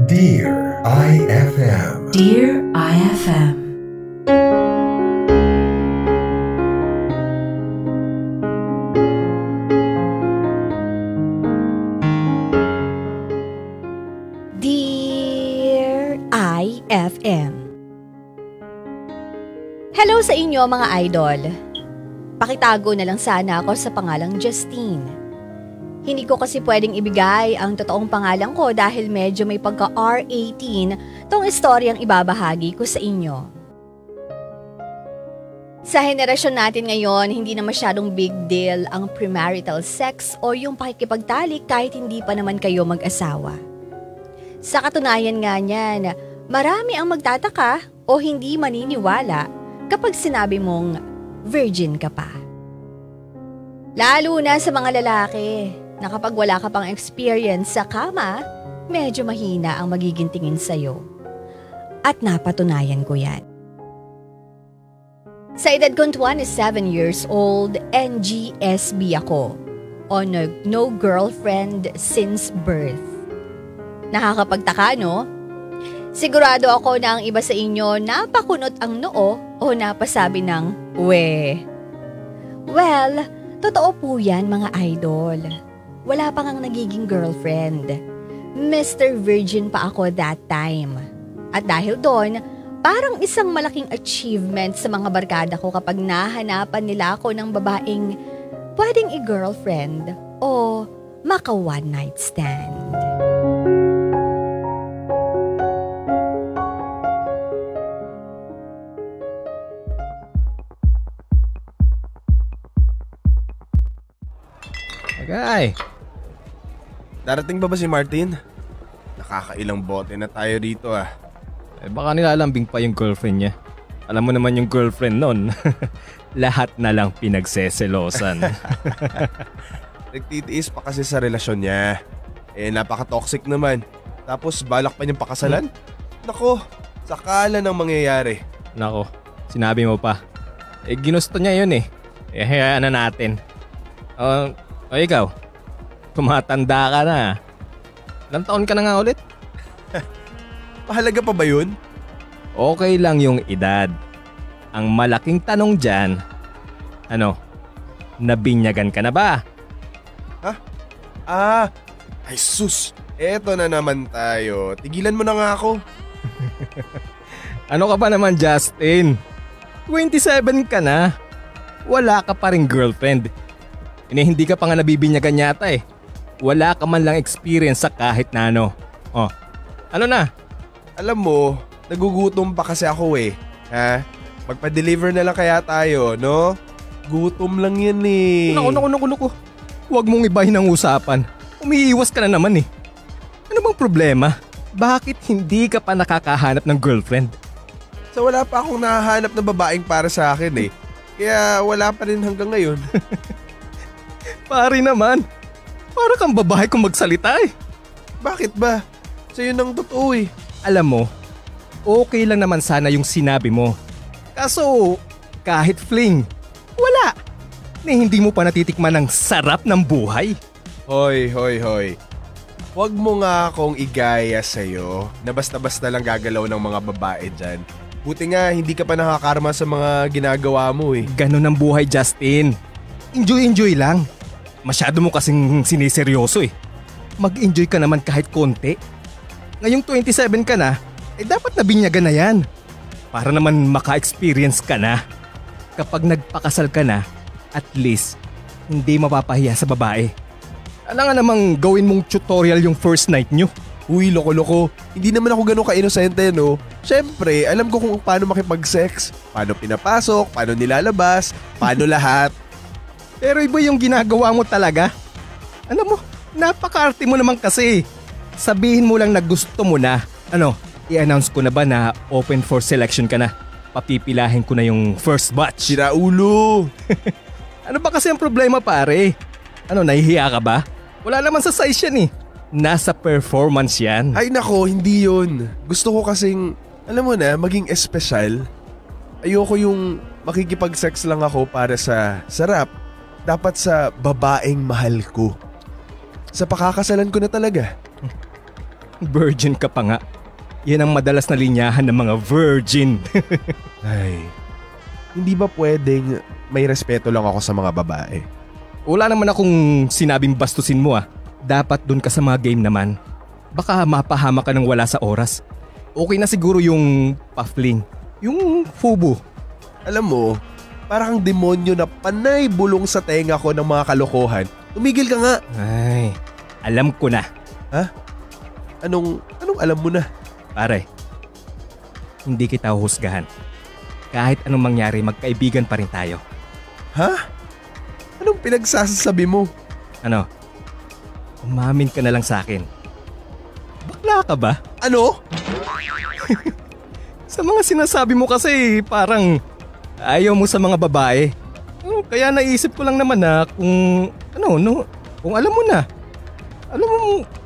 Dear IFM. Dear IFM. Dear IFM. Hello sa inyo mga idol. Pakitago na lang sana ako sa pangalang Justine. Hindi ko kasi pwedeng ibigay ang totoong pangalan ko dahil medyo may pagka R18 tong istoryang ibabahagi ko sa inyo. Sa henerasyon natin ngayon, hindi na masyadong big deal ang premarital sex o yung pakikipagtalik kahit hindi pa naman kayo mag-asawa. Sa katunayan nga niyan, marami ang magtataka o hindi maniniwala kapag sinabi mong virgin ka pa. Lalo na sa mga lalaki na kapag wala ka pang experience sa kama, medyo mahina ang magiging tingin sa'yo. At napatunayan ko yan. Sa edad kong 27 years old, NGSB ako. O no girlfriend since birth. Nakakapagtaka, no? Sigurado ako na ang iba sa inyo napakunot ang noo o napasabi ng we. Well, totoo po yan mga idol. Wala pa ngang nagiging girlfriend. Mr. Virgin pa ako that time. At dahil doon, parang isang malaking achievement sa mga barkada ko kapag nahanapan nila ako ng babaeng pwedeng i-girlfriend o maka one night stand. Agay! Darating ba si Martin? Nakakailang bote na tayo dito ah. Baka nilalambing pa yung girlfriend niya. Alam mo naman yung girlfriend nun. Lahat na lang pinagseselosan. Nagtitiis pa kasi sa relasyon niya. Napaka-toxic naman. Tapos balak pa niyang pakasalan? Nako, sakala ng mangyayari. Nako, sinabi mo pa. Ginusto niya yun eh. Hayaan na natin. O ikaw, tumatanda ka na. Ilang taon ka na nga ulit? Mahalaga pa ba yun? Okay lang yung edad. Ang malaking tanong dyan, nabinyagan ka na ba? Ha? Ay sus, eto na naman tayo. Tigilan mo na nga ako. Ano ka ba naman, Justin? 27 ka na. Wala ka pa rin girlfriend. Hindi ka pa nga nabibinyagan yata eh. Wala ka man lang experience sa kahit na ano. Ano na? Alam mo, nagugutom pa kasi ako eh. Ha? Magpa-deliver na lang kaya tayo, no? Gutom lang yan eh. Naku. Huwag mong ibahin ang usapan. Umiiwas ka na naman eh. Ano bang problema? Bakit hindi ka pa nakakahanap ng girlfriend? So wala pa akong nahahanap na babaeng para sa akin eh. Kaya wala pa rin hanggang ngayon. Pare naman, para kang babae kung magsalita eh. Bakit ba? Sa'yo nang totoo eh. Alam mo, okay lang naman sana yung sinabi mo. Kaso, kahit fling, wala. Hindi mo pa natitikman ang sarap ng buhay. Hoy. Huwag mo nga akong igaya sa'yo na basta-basta lang gagalaw ng mga babae dyan. Buti nga hindi ka pa nakakarma sa mga ginagawa mo eh. Ganun ang buhay, Justin. Enjoy lang. Masyado mo kasing siniseryoso eh. Mag-enjoy ka naman kahit konti. Ngayong 27 ka na, dapat nabinyagan na yan. Para naman maka-experience ka na. Kapag nagpakasal ka na, at least, hindi mapapahiya sa babae. Alam nga namang gawin mong tutorial yung first night nyo. Uy, loko-loko. Hindi naman ako ganun ka-inosente, no? Siyempre, alam ko kung paano makipag-sex, paano pinapasok, paano nilalabas, paano lahat. Pero iba yung ginagawa mo talaga. Alam mo, napaka-arte mo naman kasi. Sabihin mo lang na gusto mo na. I-announce ko na ba na open for selection ka na? Papipilahin ko na yung first batch. Sira ulo. Ano ba kasi ang problema pare? Nahihiya ka ba? Wala naman sa size yan eh. Nasa performance yan. Ay nako, hindi yun. Gusto ko kasing, alam mo na, maging espesyal. Ayoko yung makikipag-sex lang ako para sa sarap. Dapat sa babaeng mahal ko. Sa pakakasalan ko na talaga. Virgin ka pa nga. Yan ang madalas na linyahan ng mga virgin. Ay, hindi ba pwedeng may respeto lang ako sa mga babae? Wala naman akong sinabing bastusin mo ah. Dapat dun ka sa mga game naman. Baka mapahama ka ng wala sa oras. Okay na siguro yung pa-fling. Yung fubu. Alam mo, parang demonyo na panay bulong sa tenga ko ng mga kalokohan. Tumigil ka nga. Ay, alam ko na. Ha? Anong alam mo na? Pare, hindi kita huhusgahan. Kahit anong mangyari, magkaibigan pa rin tayo. Ha? Anong pinagsasabi mo? Ano? Umamin ka na lang sa akin. Bakla ka ba? Ano? Sa mga sinasabi mo kasi parang ayaw mo sa mga babae. Kaya naisip ko lang naman na kung kung alam mo na. Alam mo,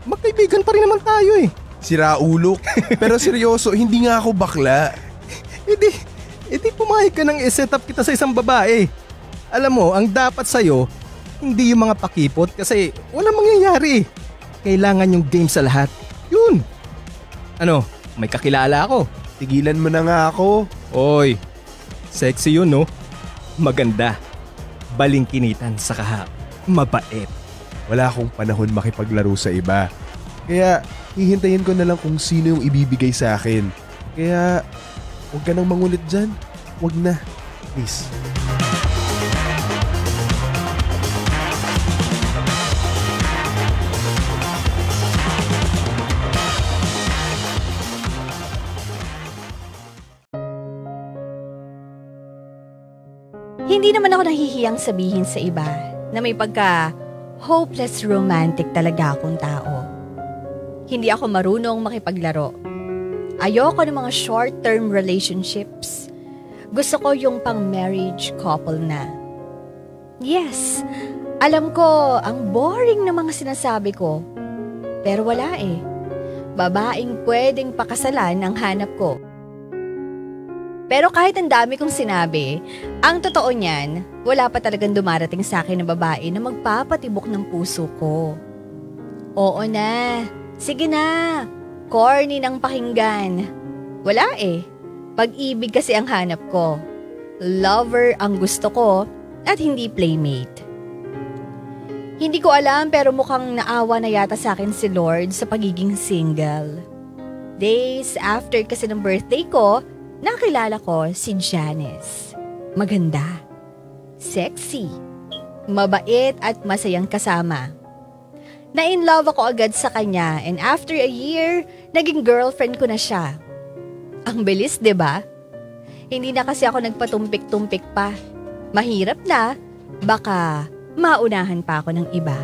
magkaibigan pa rin naman tayo eh. Sira ulo. Pero seryoso, hindi nga ako bakla. Hindi pumayag ka nang i-set up kita sa isang babae. Alam mo, ang dapat sa'yo, hindi yung mga pakipot kasi walang mangyayari. Kailangan yung game sa lahat. Yun. Ano, may kakilala ako. Tigilan mo na nga ako. Oy, sexy yun no? Maganda. Balingkinitan saka mabait. Wala akong panahon makipaglaro sa iba. Kaya hihintayin ko na lang kung sino yung ibibigay sa akin. Kaya huwag ka nang mangulit dyan. Huwag na. Please. Hindi naman ako nahihiyang sabihin sa iba na may hopeless romantic talaga akong tao. Hindi ako marunong makipaglaro. Ayoko ng mga short-term relationships. Gusto ko yung pang-marriage couple na. Yes, alam ko ang boring ng mga sinasabi ko. Pero wala eh. Babaeng pwedeng pakasalan ang hanap ko. Pero kahit ang dami kong sinabi, ang totoo niyan, wala pa talagang dumarating sa akin na babae na magpapatibok ng puso ko. Oo na, sige na, corny ng pakinggan. Wala eh, pag-ibig kasi ang hanap ko. Lover ang gusto ko at hindi playmate. Hindi ko alam pero mukhang naawa na yata sa akin si Lord sa pagiging single. Days after kasi ng birthday ko, nakilala ko si Janice. Maganda, sexy, mabait at masayang kasama. Na-in-love ako agad sa kanya and after a year, naging girlfriend ko na siya. Ang bilis, 'di ba? Hindi na kasi ako nagpatumpik-tumpik pa. Mahirap na, baka maunahan pa ako ng iba.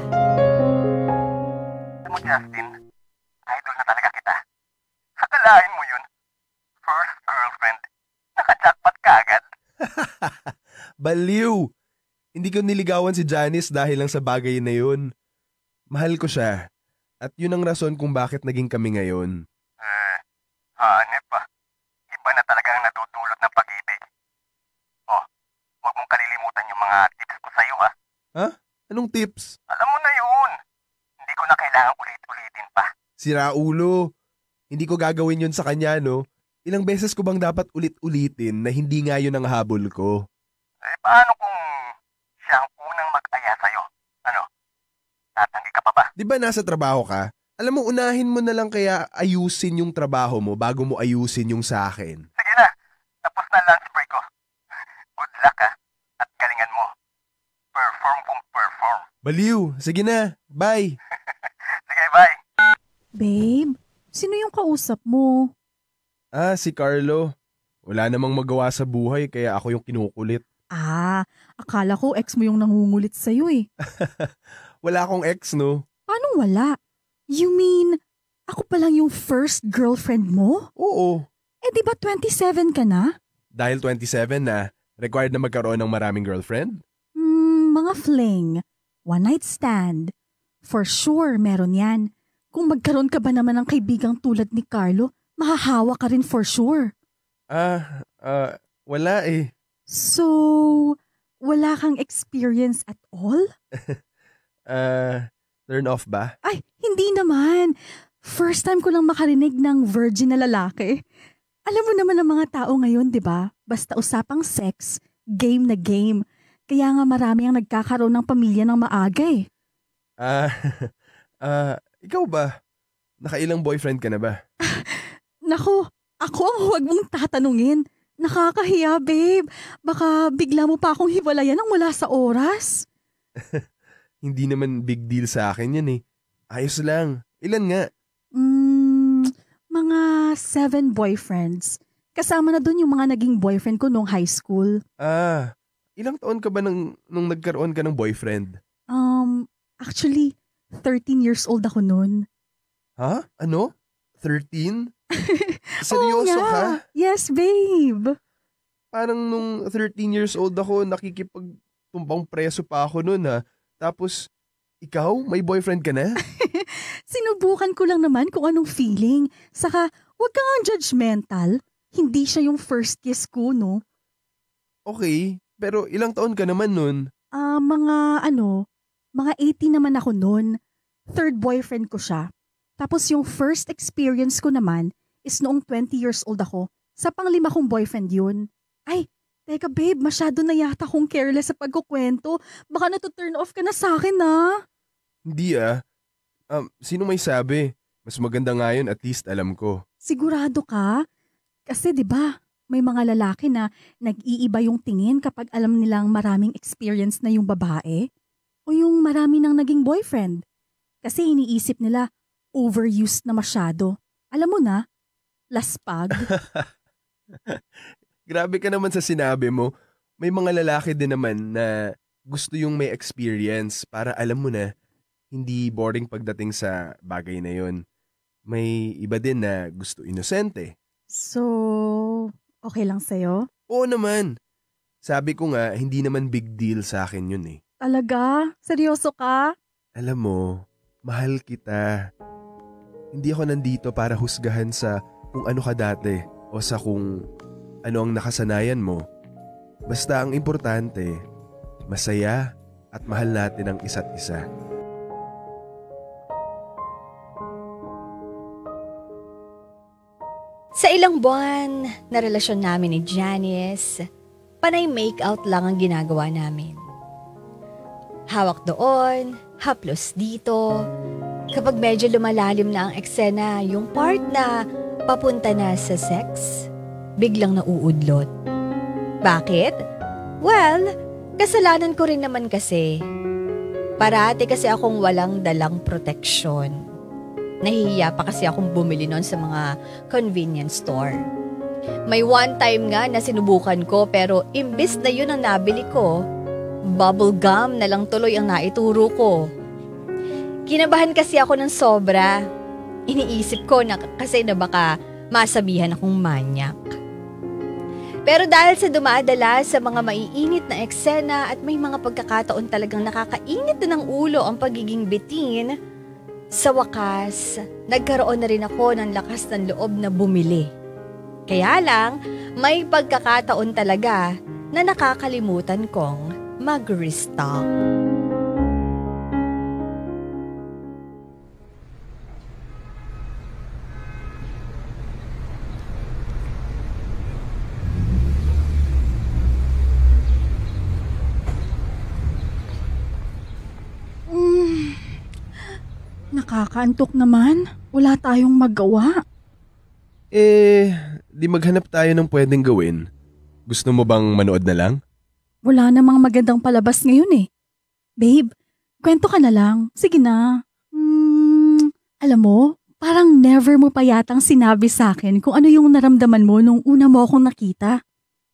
Alam mo Justin, idol na talaga kita. Akalain mo yun? First girlfriend. Naka-jackpot ka agad. Baliw! Hindi ko niligawan si Janice dahil lang sa bagay na yun. Mahal ko siya. At yun ang rason kung bakit naging kami ngayon. Hanep pa. Iba na talaga ang natutulot ng pag-ibig. Oh, huwag mong kalilimutan yung mga tips ko sa'yo ha. Ha? Anong tips? Alam mo na yun. Hindi ko na kailangan ulit-ulitin pa. Sira ulo. Hindi ko gagawin yun sa kanya, no? Ilang beses ko bang dapat ulit-ulitin na hindi nga yun ang habol ko? Eh, paano kung siya ang unang mag-aya sa'yo? Ano? Tatanggi ka pa ba? Di ba nasa trabaho ka? Alam mo, unahin mo na lang kaya ayusin yung trabaho mo bago mo ayusin yung sa akin. Sige na. Tapos na lunch break ko. Good luck ha. At galingan mo. Perform kung perform. Baliw. Sige na. Bye. Sige, bye. Babe, sino yung kausap mo? Si Carlo. Wala namang magawa sa buhay kaya ako yung kinukulit. Akala ko ex mo yung nangungulit sa'yo eh. Wala akong ex, no? Paano wala? You mean, ako pa lang yung first girlfriend mo? Oo. Eh di ba 27 ka na? Dahil 27 na, required na magkaroon ng maraming girlfriend? Mga fling. One night stand. For sure, meron yan. Kung magkaroon ka ba naman ng kaibigang tulad ni Carlo, mahahawa ka rin for sure. Wala eh. So, wala kang experience at all? Turn off ba? Ay, hindi naman. First time ko lang makarinig ng virgin na lalaki. Alam mo naman ang mga tao ngayon, di ba? Basta usapang sex, game na game. Kaya nga marami ang nagkakaroon ng pamilya ng maaga eh. Ikaw ba? Nakailang boyfriend ka na ba? Naku, ako ang huwag mong tatanungin. Nakakahiya, babe. Baka bigla mo pa akong hiwalayan ng wala sa oras. Hindi naman big deal sa akin yan eh. Ayos lang. Ilan nga? Mga 7 boyfriends. Kasama na dun yung mga naging boyfriend ko nung high school. Ilang taon ka ba nung nagkaroon ka ng boyfriend? Actually, 13 years old ako nun. Ha? Ano? 13? Seryoso ka? Yes, babe. Parang nung 13 years old ako, nakikipagtumbang preso pa ako nun ha. Tapos, ikaw, may boyfriend ka na? Sinubukan ko lang naman kung anong feeling. Saka, huwag kang judgmental. Hindi siya yung first kiss ko, no? Okay, pero ilang taon ka naman nun? Mga 18 naman ako nun. Third boyfriend ko siya. Tapos yung first experience ko naman is noong 20 years old ako. Sa pang-5 kong boyfriend yun. Ay, teka babe, masyado na yata akong careless sa pagkukwento. Baka na-turn off ka na sa akin na. Hindi sino may sabi? Mas maganda nga yun, at least alam ko. Sigurado ka? Kasi 'di ba, may mga lalaki na nag-iiba yung tingin kapag alam nilang maraming experience na yung babae o yung marami nang naging boyfriend. Kasi iniisip nila overused na masyado. Alam mo na, laspag. Grabe ka naman sa sinabi mo. May mga lalaki din naman na gusto yung may experience para alam mo na hindi boring pagdating sa bagay na yon. May iba din na gusto inosente. So, okay lang sa'yo? Oo naman. Sabi ko nga, hindi naman big deal sa akin yun eh. Talaga? Seryoso ka? Alam mo, mahal kita. Hindi ako nandito para husgahan sa kung ano ka dati o sa kung ano ang nakasanayan mo. Basta ang importante, masaya at mahal natin ang isa't isa. Sa ilang buwan na relasyon namin ni Janice, panay make-out lang ang ginagawa namin. Hawak doon, haplos dito. Kapag medyo lumalalim na ang eksena, yung part na papunta na sa sex, biglang nauudlot. Bakit? Well, kasalanan ko rin naman kasi. Parati kasi akong walang dalang proteksyon. Nahihiya pa kasi akong bumili nun sa mga convenience store. May one time nga na sinubukan ko pero imbis na yun ang nabili ko, bubble gum na lang tuloy ang naituro ko. Kinabahan kasi ako ng sobra. Iniisip ko na kasi na baka masabihan akong manyak. Pero dahil sa dumadala sa mga maiinit na eksena at may mga pagkakataon talagang nakakainit na ng ulo ang pagiging bitin, sa wakas, nagkaroon na rin ako ng lakas ng loob na bumili. Kaya lang, may pagkakataon talaga na nakakalimutan kong mag-restock. Nakakaantok naman. Wala tayong magawa. Di maghanap tayo ng pwedeng gawin. Gusto mo bang manood na lang? Wala namang magandang palabas ngayon eh. Babe, kwento ka na lang. Sige na. Alam mo, parang never mo pa yatang sinabi sa akin kung ano yung naramdaman mo nung una mo akong nakita.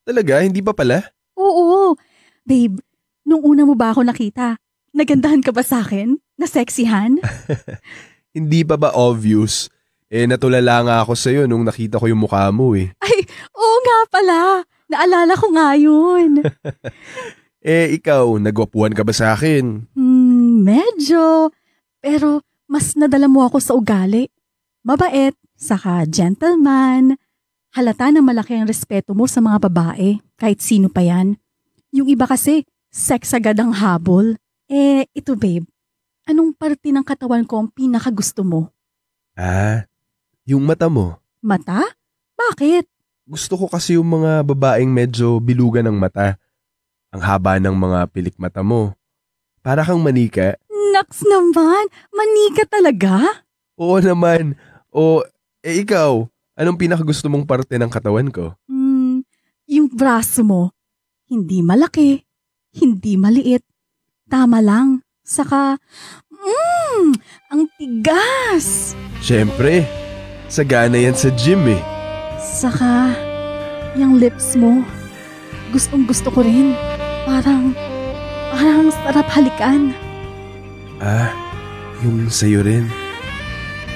Talaga? Hindi pa pala? Oo. Babe, nung una mo ba ako nakita, nagandahan ka ba sa akin? Naseksihan? Hindi pa ba obvious? Natulala nga ako sa'yo nung nakita ko yung mukha mo eh. Ay, oo nga pala. Naalala ko nga yun. Ikaw, nagwapuan ka ba sa akin? Medyo. Pero mas nadala mo ako sa ugali. Mabait, saka gentleman. Halata na malaki ang respeto mo sa mga babae, kahit sino pa yan. Yung iba kasi, sex agad ang habol. Ito babe. Anong parte ng katawan ko ang pinakagusto mo? Yung mata mo. Mata? Bakit? Gusto ko kasi yung mga babaeng medyo bilugan ng mata. Ang haba ng mga pilik mata mo. Para kang manika. Naks naman, manika talaga? Oo naman. Ikaw, anong pinakagusto mong parte ng katawan ko? Yung braso mo, hindi malaki, hindi maliit, tama lang. Saka, ang tigas. Siyempre, sagana yan sa gym eh. Saka, yung lips mo, gustong gusto ko rin. Parang sarap halikan. Yung sa'yo rin.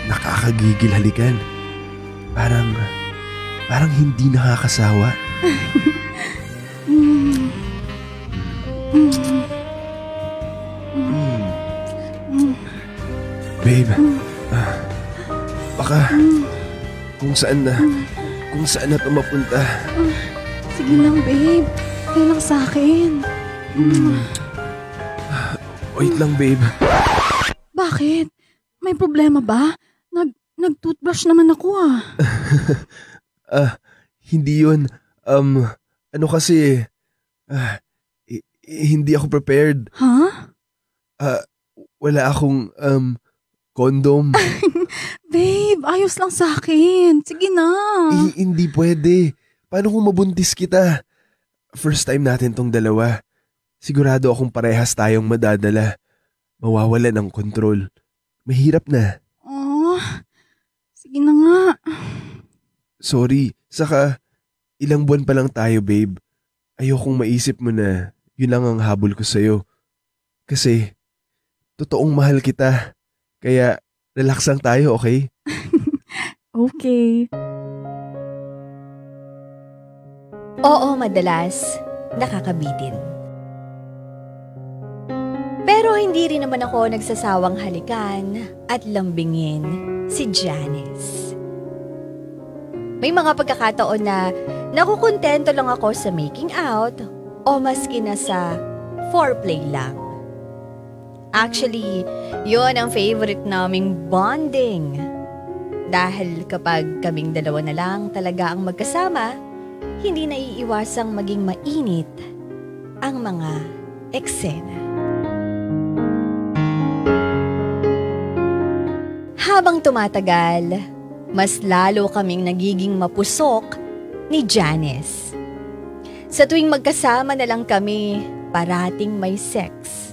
Nakakagigil halikan. Parang hindi nakakasawa. Babe, baka kung saan na mapunta. Sige lang, babe. Kaya lang sa akin. Wait lang, babe. Bakit? May problema ba? Nag-toothbrush naman ako Hindi yun. Kasi, hindi ako prepared. Ha? Wala akong, condom. Babe, ayos lang sa akin. Sige na. Hindi pwede. Paano kung mabuntis kita? First time natin tong dalawa. Sigurado akong parehas tayong madadala. Mawawala ng kontrol. Mahirap na. Sige na nga. Sorry. Saka, ilang buwan pa lang tayo, babe. Ayokong maisip mo na yun lang ang habol ko sa'yo. Kasi, totoong mahal kita. Kaya, relax lang tayo, okay? Okay. Oo, madalas nakakabitin. Pero hindi rin naman ako nagsasawang halikan at lambingin si Janice. May mga pagkakataon na nakukontento lang ako sa making out o maski na sa foreplay lang. Actually, yun ang favorite naming bonding. Dahil kapag kaming dalawa na lang talaga ang magkasama, hindi na iiwasang maging mainit ang mga eksena. Habang tumatagal, mas lalo kaming nagiging mapusok ni Janice. Sa tuwing magkasama na lang kami, parating may sex.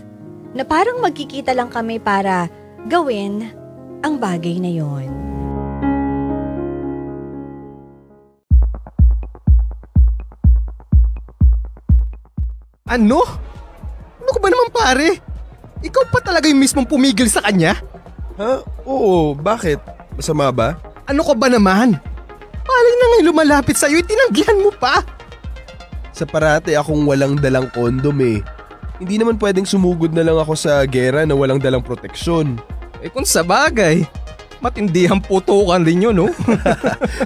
Na parang magkikita lang kami para gawin ang bagay na yon. Ano? Ano ka ba naman pare? Ikaw pa talaga yung mismong pumigil sa kanya? Ha? Oo, bakit? Masama ba? Ano ka ba naman? Palay na ngayon lumalapit sa'yo, itinanggihan mo pa. Sa parate akong walang dalang kondom eh. Hindi naman pwedeng sumugod na lang ako sa gera na walang dalang proteksyon. Kung sa bagay, matindihang putukan rin yun, no?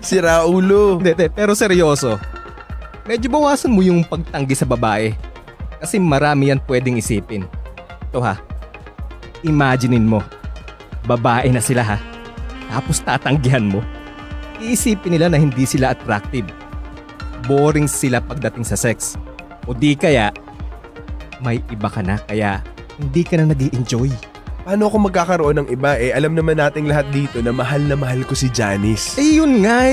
Sira ulo. Hindi, pero seryoso. Medyo bawasan mo yung pagtanggi sa babae. Kasi marami yan pwedeng isipin. Ito ha, imaginein mo, babae na sila ha, tapos tatanggihan mo. Iisipin nila na hindi sila attractive. Boring sila pagdating sa sex. O di kaya, may iba ka na kaya hindi ka na nag-i-enjoy. Paano ako magkakaroon ng iba alam naman nating lahat dito na mahal ko si Janice. Yun nga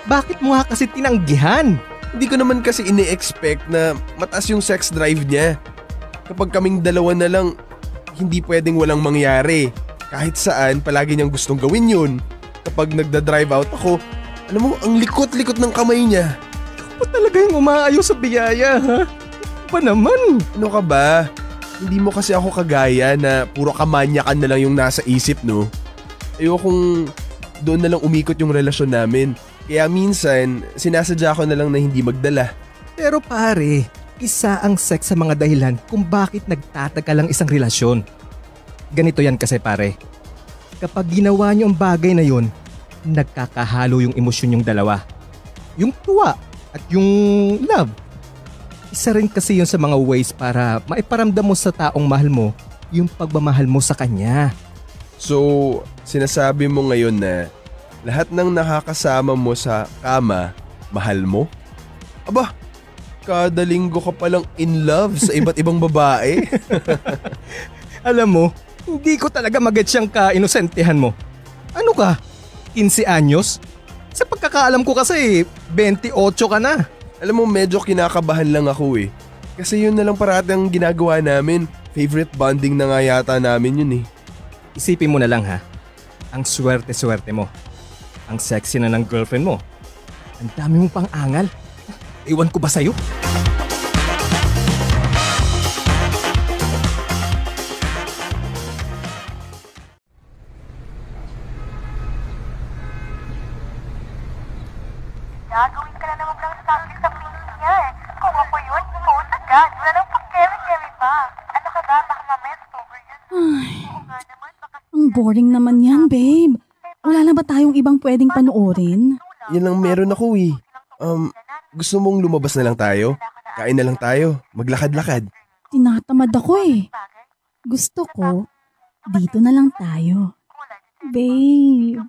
Bakit mo nga kasi tinanggihan? Hindi ko naman kasi ini-expect na mataas yung sex drive niya. Kapag kaming dalawa na lang, hindi pwedeng walang mangyari. Kahit saan, palagi niyang gustong gawin yun. Kapag nagda-drive out ako, alam mo, ang likot-likot ng kamay niya. Ikaw pa talaga yung umaayaw sa biyaya, ha? Pa naman. Ano ka ba? Hindi mo kasi ako kagaya na puro kamanyakan na lang yung nasa isip, no? Ayokong doon na lang umikot yung relasyon namin. Kaya minsan, sinasadya ko na lang na hindi magdala. Pero pare, isa ang sex sa mga dahilan kung bakit nagtatagal ang isang relasyon. Ganito yan kasi pare. Kapag ginawa niyo ang bagay na yun, nagkakahalo yung emosyon yung dalawa. Yung tuwa at yung love. Isa rin kasi yun sa mga ways para maiparamdam mo sa taong mahal mo yung pagmamahal mo sa kanya. So, Sinasabi mo ngayon na lahat ng nakakasama mo sa kama, mahal mo? Aba, kada linggo ka palang in love sa iba't ibang babae. Alam mo, hindi ko talaga magets siyang ka-inosentehan mo. Ano ka? 15 anyos? Sa pagkakaalam ko kasi, 28 ka na. Alam mo, medyo kinakabahan lang ako eh. Kasi yun na lang parati ang ginagawa namin. Favorite bonding na nga yata namin yun eh. Isipin mo na lang ha, ang swerte-swerte mo. Ang sexy na ng girlfriend mo. Ang dami mong pang-angal. Iwan ko ba sa'yo? Gagawin ka na naman ng something sa pinky niya eh. Kung ako yun, post agad. Wala nang pag-carry-carry pa. Ano ka ba? Baka mamaya sober yun. Oo nga naman, baka Ang boring naman yan, babe. Wala na ba tayong ibang pwedeng panoorin? Yan lang meron ako eh. Gusto mong lumabas na lang tayo? Kain na lang tayo. Maglakad-lakad. Tinatamad ako eh. Gusto ko, dito na lang tayo. Babe,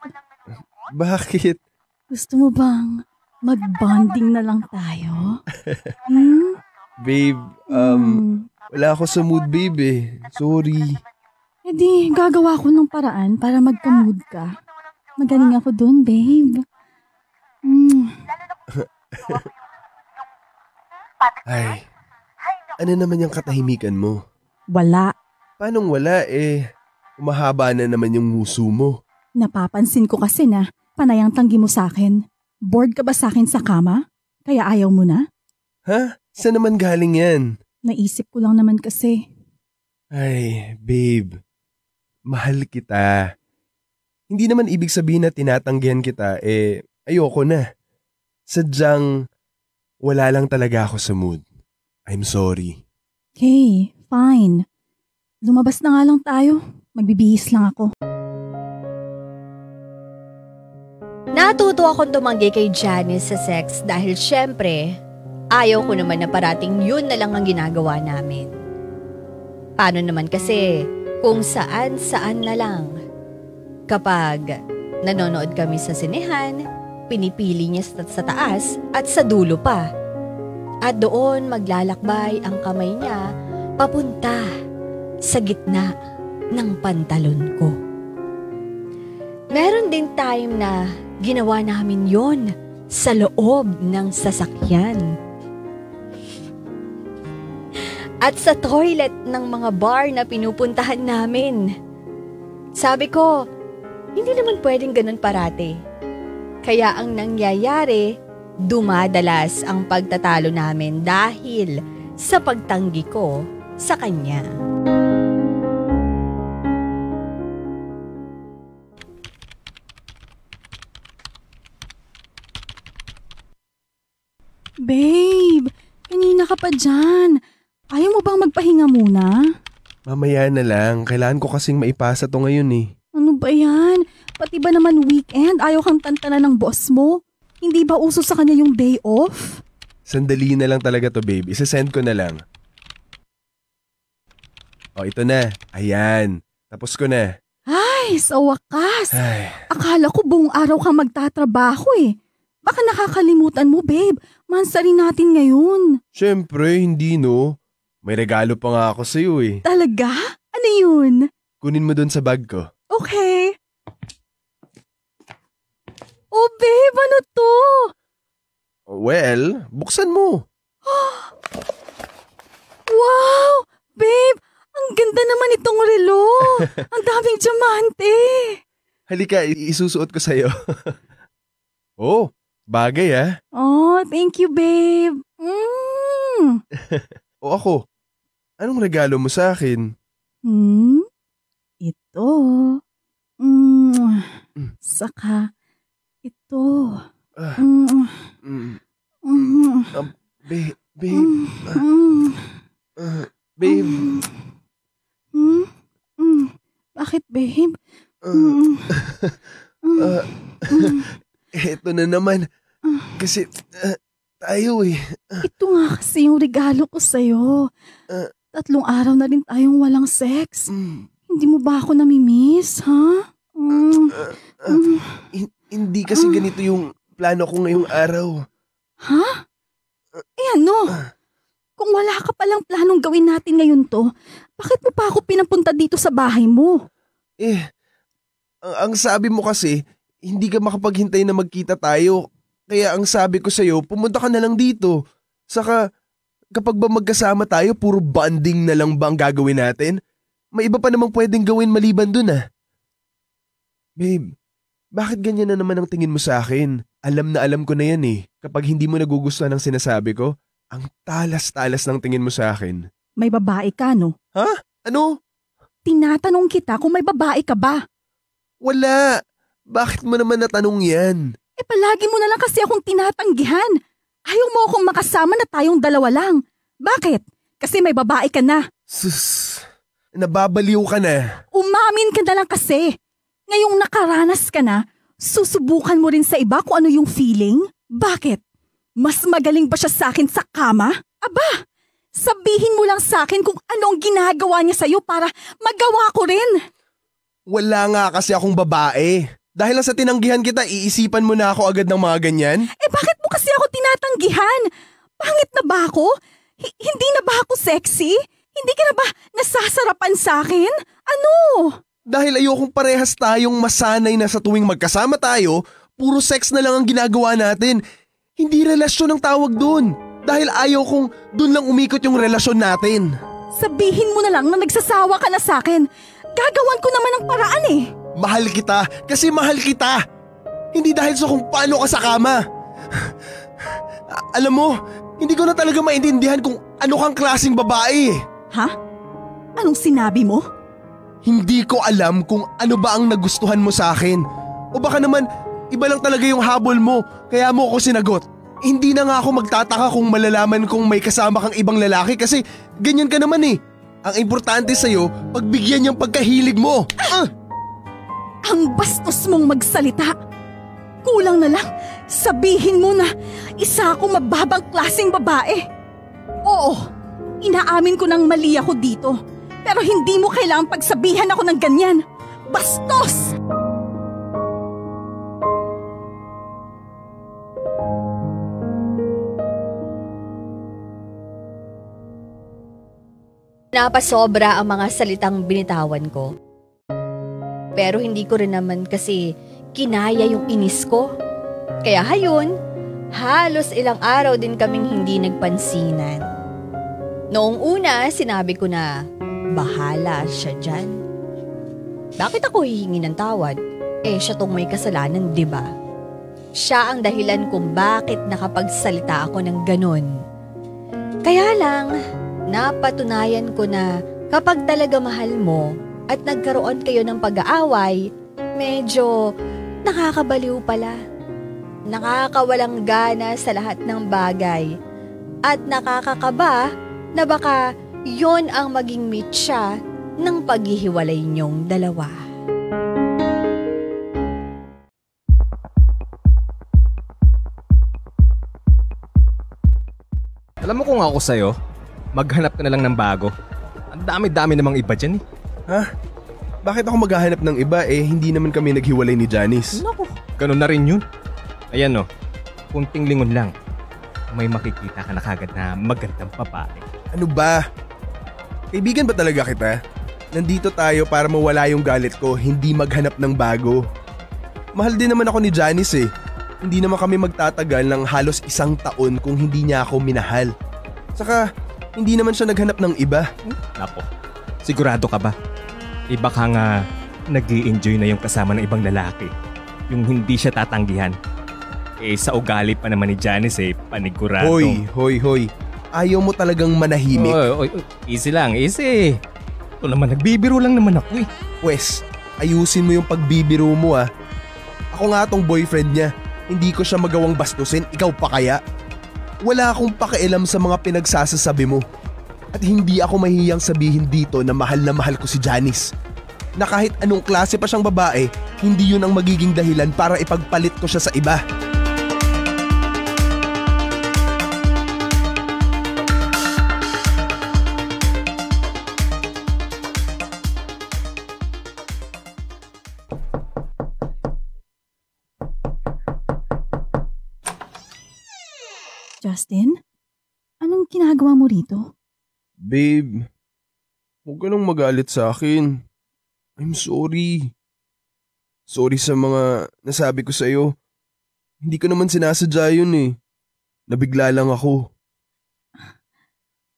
Bakit? gusto mo bang mag-bonding na lang tayo? Hmm? Babe, wala ako sa mood babe eh. Sorry. E di, gagawa ko ng paraan para magka-mood ka. Magaling ako dun, babe. Ay, ano naman yung katahimikan mo? Wala. Paanong wala eh? Umahaba na naman yung muso mo. Napapansin ko kasi na panay ang tanggi mo sa akin. Bored ka ba sa akin sa kama? Kaya ayaw mo na? Ha? Saan naman galing yan? Naisip ko lang naman kasi. Ay, babe. Mahal kita. Hindi naman ibig sabihin na tinatanggihan kita, eh, ayoko na. Sadyang, wala lang talaga ako sa mood. I'm sorry. Okay, fine. Lumabas na nga lang tayo. Magbibihis lang ako. Natuto akong tumanggi kay Janice sa sex dahil syempre, ayaw ko naman na parating yun na lang ang ginagawa namin. Paano naman kasi kung saan-saan na lang. Kapag nanonood kami sa sinehan, pinipili niya sa taas at sa dulo pa. At doon maglalakbay ang kamay niya papunta sa gitna ng pantalon ko. Meron din time na ginawa namin yon sa loob ng sasakyan. At sa toilet ng mga bar na pinupuntahan namin. Sabi ko, hindi naman pwedeng ganun parate. Kaya ang nangyayari, dumadalas ang pagtatalo namin dahil sa pagtanggi ko sa kanya. Babe, kanina ka pa dyan. Ayaw mo bang magpahinga muna? Mamaya na lang. Kailangan ko kasing maipasa to ngayon eh. Ano ba yan? Pati ba naman weekend, ayaw kang tantanan ng boss mo? Hindi ba uso sa kanya yung day off? Sandali na lang talaga to babe. Isasend ko na lang. O ito na. Ayan. Tapos ko na. Ay, sa wakas. Ay, Akala ko buong araw kang magtatrabaho eh. Baka nakakalimutan mo, babe. Mansari natin ngayon. syempre hindi no. May regalo pa nga ako sa'yo eh. Talaga? Ano yun? Kunin mo dun sa bag ko. Okay. Oh, babe, ano to? Well, buksan mo. Wow! Babe, ang ganda naman itong relo. Ang daming diamante. Halika, isusuot ko sa'yo. Oh, bagay ah. Oh, thank you, babe. O ako, anong regalo mo sa akin? Ito. Saka, ito. Ah, Mm, mm, mm, babe, mm, mm, mm. Bakit, babe? Mm, mm, eto na naman. Kasi, tayo eh. Ito nga kasi yung regalo ko sa'yo. 3 araw na rin tayong walang sex. Mm, Hindi mo ba ako namimiss, ha? Hindi kasi ganito yung plano ko ngayong araw. Ha? Ano? Kung wala ka palang planong gawin natin ngayon to, bakit mo pa ako pinapunta dito sa bahay mo? Ang sabi mo kasi, hindi ka makapaghintay na magkita tayo. Kaya ang sabi ko sa'yo, pumunta ka na lang dito. Saka, kapag ba magkasama tayo, puro bonding na lang ba ang gagawin natin? May iba pa namang pwedeng gawin maliban dun ah. Babe, bakit ganyan na naman ang tingin mo sa akin? Alam na alam ko na yan eh. Kapag hindi mo nagugustuhan ang sinasabi ko, ang talas-talas ng tingin mo sa akin. May babae ka, no? Ha? Ano? Tinatanong kita kung may babae ka ba? Wala. Bakit mo naman natanong yan? Palagi mo na lang kasi akong tinatanggihan. Ayaw mo akong makasama na tayong dalawa lang. Bakit? Kasi may babae ka na. Sus, nababaliw ka na. Umamin ka na lang kasi. Ngayong nakaranas ka na, susubukan mo rin sa iba kung ano yung feeling? Bakit? Mas magaling ba siya sa akin sa kama? Aba, sabihin mo lang sa akin kung anong ginagawa niya sa'yo para magawa ko rin. Wala nga kasi akong babae. Dahil sa tinanggihan kita, iisipan mo na ako agad ng mga ganyan? Bakit mo kasi ako tinatanggihan? Pangit na ba ako? Hindi na ba ako sexy? Hindi ka na ba nasasarapan sa akin? Ano? Dahil ayokong parehas tayong masanay na sa tuwing magkasama tayo, puro sex na lang ang ginagawa natin. Hindi relasyon ang tawag dun. Dahil ayaw kong dun lang umikot yung relasyon natin. Sabihin mo na lang na nagsasawa ka na sa akin. Gagawan ko naman ng paraan eh. Mahal kita kasi mahal kita. Hindi dahil sa kung paano ka sa kama. Alam mo, hindi ko na talaga maintindihan kung ano kang klaseng babae. Ha? Anong sinabi mo? Hindi ko alam kung ano ba ang nagustuhan mo sa akin. O baka naman, iba lang talaga yung habol mo, kaya mo ako sinagot. Hindi na nga ako magtataka kung malalaman kong may kasama kang ibang lalaki kasi ganyan ka naman eh. Ang importante sa'yo, pagbigyan yung pagkahilig mo. Ang bastos mong magsalita. Kulang na lang, sabihin mo na isa akong mababang klaseng babae. Oo, inaamin ko nang mali ako dito. Pero hindi mo kailangang pagsabihan ako ng ganyan. Bastos! Napasobra ang mga salitang binitawan ko. Pero hindi ko rin naman kasi kinaya yung inis ko. Kaya hayon, halos ilang araw din kaming hindi nagpansinan. Noong una, sinabi ko na bahala siya dyan. Bakit ako hihingi ng tawad? Siya tong may kasalanan, di ba? Siya ang dahilan kung bakit nakapagsalita ako ng ganun. Kaya lang, napatunayan ko na kapag talaga mahal mo at nagkaroon kayo ng pag-aaway, medyo nakakabaliw pala. Nakakawalang gana sa lahat ng bagay. At nakakakaba na baka yon ang maging mitya ng paghihiwalay niyong dalawa. Alam mo kung ako sa'yo, maghanap ka na lang ng bago. Ang dami-dami namang iba dyan eh. Ha? Bakit ako maghahanap ng iba hindi naman kami naghiwalay ni Janice? Naku, ganun na rin yun. Ayan kunting lingon lang. May makikita ka na kagad na magandang babae. Ano ba? Kaibigan ba talaga kita? Nandito tayo para mawala yung galit ko, hindi maghanap ng bago. Mahal din naman ako ni Janice eh. Hindi naman kami magtatagal ng halos 1 taon kung hindi niya ako minahal. Saka, hindi naman siya naghanap ng iba. Nako, sigurado ka ba? Iba ka nga nag-i-enjoy na yung kasama ng ibang lalaki. Yung hindi siya tatanggihan. Sa ugali pa naman ni Janice panigurado. Hoy. Ayaw mo talagang manahimik. Oy, easy lang, easy. Ito naman, nagbibiro lang naman ako eh. Pwes, ayusin mo yung pagbibiro mo ah. Ako nga tong boyfriend niya. Hindi ko siya magawang bastusin, ikaw pa kaya? Wala akong pakialam sa mga pinagsasasabi mo. At hindi ako mahihiyang sabihin dito na mahal ko si Janice. Na kahit anong klase pa siyang babae, hindi yun ang magiging dahilan para ipagpalit ko siya sa iba. Justin, anong ginagawa mo rito? Babe, huwag ka nang magalit sa akin. I'm sorry. Sorry sa mga nasabi ko sa'yo. Hindi ko naman sinasadya yun eh. Nabigla lang ako.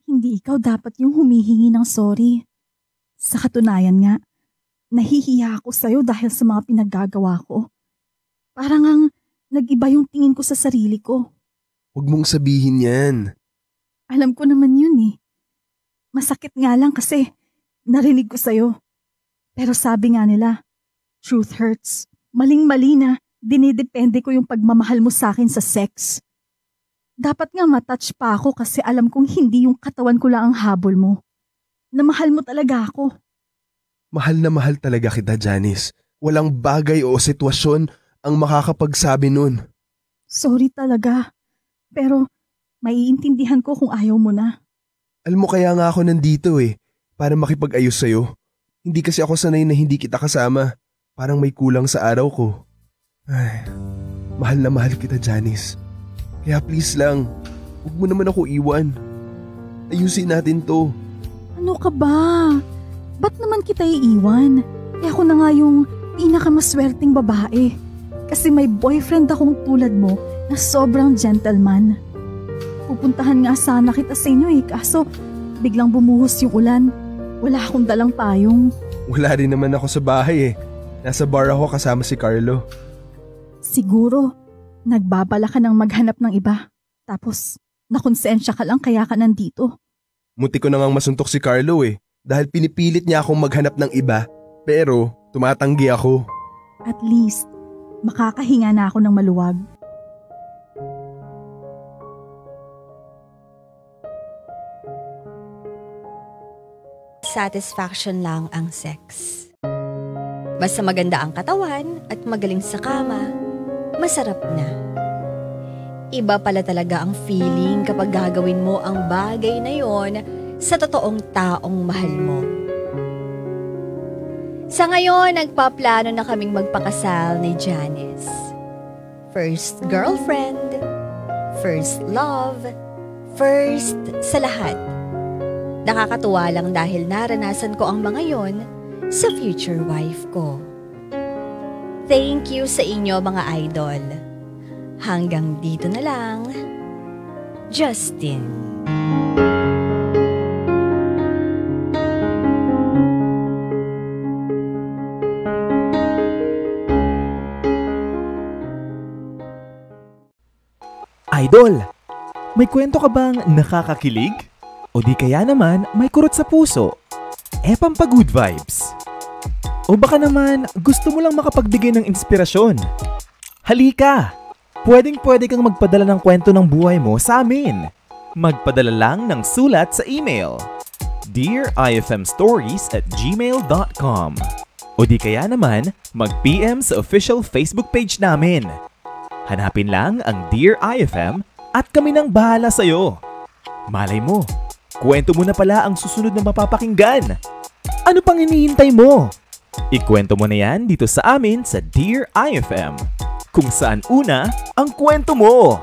Hindi ikaw dapat yung humihingi ng sorry. Sa katunayan nga, nahihiya ako sa'yo dahil sa mga pinaggagawa ko. Parang ang nag-iba yung tingin ko sa sarili ko. Huwag mong sabihin yan. Alam ko naman yun eh. Masakit nga lang kasi narinig ko sa'yo. Pero sabi nga nila, truth hurts. Maling-mali na dinidepende ko yung pagmamahal mo sa akin sa sex. Dapat nga matouch pa ako kasi alam kong hindi yung katawan ko lang ang habol mo. Na mahal mo talaga ako. Mahal na mahal talaga kita, Janice. Walang bagay o sitwasyon ang makakapagsabi nun. Sorry talaga. Pero maiintindihan ko kung ayaw mo na. Alam mo kaya nga ako nandito eh, para makipag-ayos sa'yo. Hindi kasi ako sanay na hindi kita kasama. Parang may kulang sa araw ko. Ay, mahal na mahal kita, Janice. Kaya please lang, huwag mo naman ako iwan. Ayusin natin to. Ano ka ba? Ba't naman kita iiwan? Ako na nga yung pinakamaswerteng babae. Kasi may boyfriend akong tulad mo na sobrang gentleman. Pupuntahan nga sana kita sa inyo eh, kaso biglang bumuhos yung ulan. Wala akong dalang payong. Wala rin naman ako sa bahay eh. Nasa bar ako kasama si Carlo. Siguro, nagbabala ka ng maghanap ng iba. Tapos, nakonsensya ka lang kaya ka nandito. Munti ko na ngang masuntok si Carlo eh. Dahil pinipilit niya akong maghanap ng iba. Pero, tumatanggi ako. At least, makakahinga na ako ng maluwag. Satisfaction lang ang sex. Basta maganda ang katawan at magaling sa kama, masarap na. Iba pala talaga ang feeling kapag gagawin mo ang bagay na yon sa totoong taong mahal mo. Sa ngayon, nagpaplano na kaming magpakasal ni Janice. First girlfriend, first love, first sa lahat. Nakakatuwa lang dahil naranasan ko ang mga yon sa future wife ko. Thank you sa inyo mga idol. Hanggang dito na lang, Justin. Idol, may kwento ka bang nakakakilig? O di kaya naman may kurot sa puso? Pampagood vibes. O baka naman gusto mo lang makapagbigay ng inspirasyon? Halika! Pwedeng-pwede kang magpadala ng kwento ng buhay mo sa amin. Magpadala lang ng sulat sa email dearifmstories@gmail.com o di kaya naman mag-PM sa official Facebook page namin. Hanapin lang ang Dear IFM at kami nang bahala sa'yo. Malay mo, kwento mo na pala ang susunod na mapapakinggan. Ano pang hinihintay mo? Ikwento mo na yan dito sa amin sa Dear IFM, kung saan una ang kwento mo.